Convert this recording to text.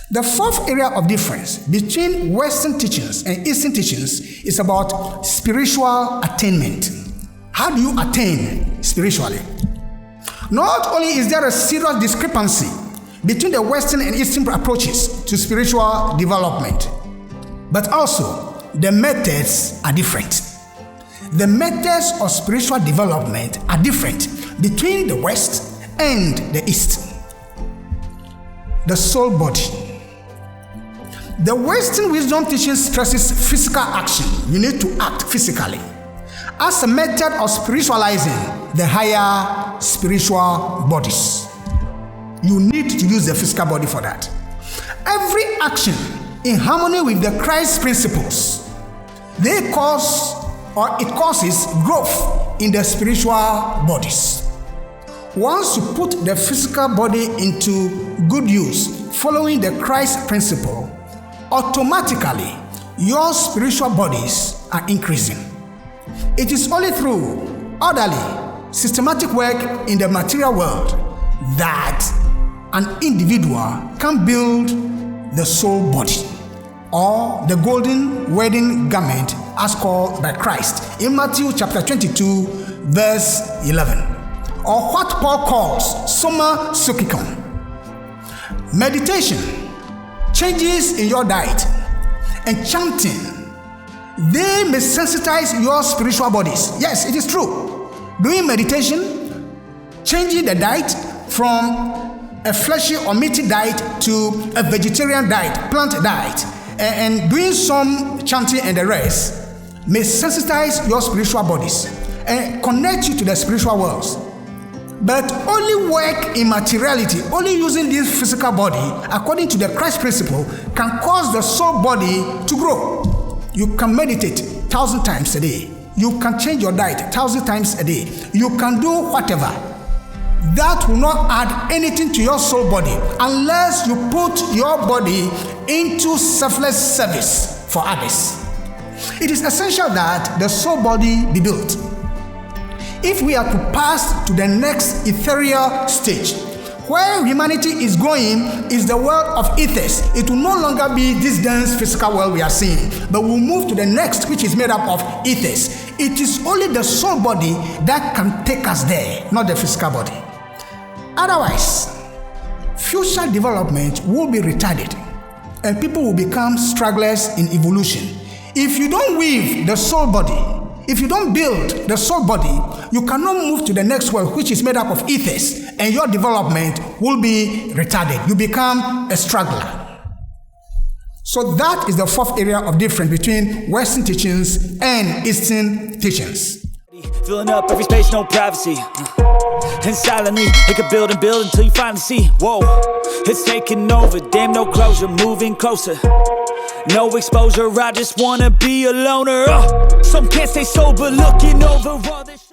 The fourth area of difference between Western teachings and Eastern teachings is about spiritual attainment. How do you attain spiritually? Not only is there a serious discrepancy between the Western and Eastern approaches to spiritual development, but also the methods are different. The methods of spiritual development are different between the West and the East. The soul body. The Western wisdom teaching stresses physical action. You need to act physically as a method of spiritualizing the higher spiritual bodies. You need to use the physical body for that. Every action in harmony with the Christ principles, it causes growth in the spiritual bodies. Once you put the physical body into good use, following the Christ principle, automatically your spiritual bodies are increasing. It is only through orderly, systematic work in the material world that an individual can build the soul body, or the golden wedding garment as called by Christ in Matthew chapter 22 verse 11, or what Paul calls soma sukkikon. Meditation, changes in your diet, and chanting, they may sensitize your spiritual bodies. Yes, it is true. Doing meditation, changing the diet from a fleshy or meaty diet to a vegetarian diet, plant diet, and doing some chanting and the rest may sensitize your spiritual bodies and connect you to the spiritual worlds. But only work in materiality, only using this physical body according to the Christ principle, can cause the soul body to grow. You can meditate 1,000 times a day. You can change your diet 1,000 times a day. You can do whatever. That will not add anything to your soul body unless you put your body into selfless service for others. It is essential that the soul body be built. If we are to pass to the next ethereal stage, where humanity is going is the world of ethers. It will no longer be this dense physical world we are seeing, but we'll move to the next, which is made up of ethers. It is only the soul body that can take us there, not the physical body. Otherwise, future development will be retarded and people will become stragglers in evolution. If you don't weave the soul body, if you don't build the soul body, you cannot move to the next world, which is made up of ethers, and your development will be retarded. You become a straggler. So that is the fourth area of difference between Western teachings and Eastern teachings. Filling up every space, no privacy. And silently, it can build and build until you finally see. Whoa, it's taking over, damn no closure, moving closer. No exposure, I just wanna be a loner. Some can't stay sober, looking over all this.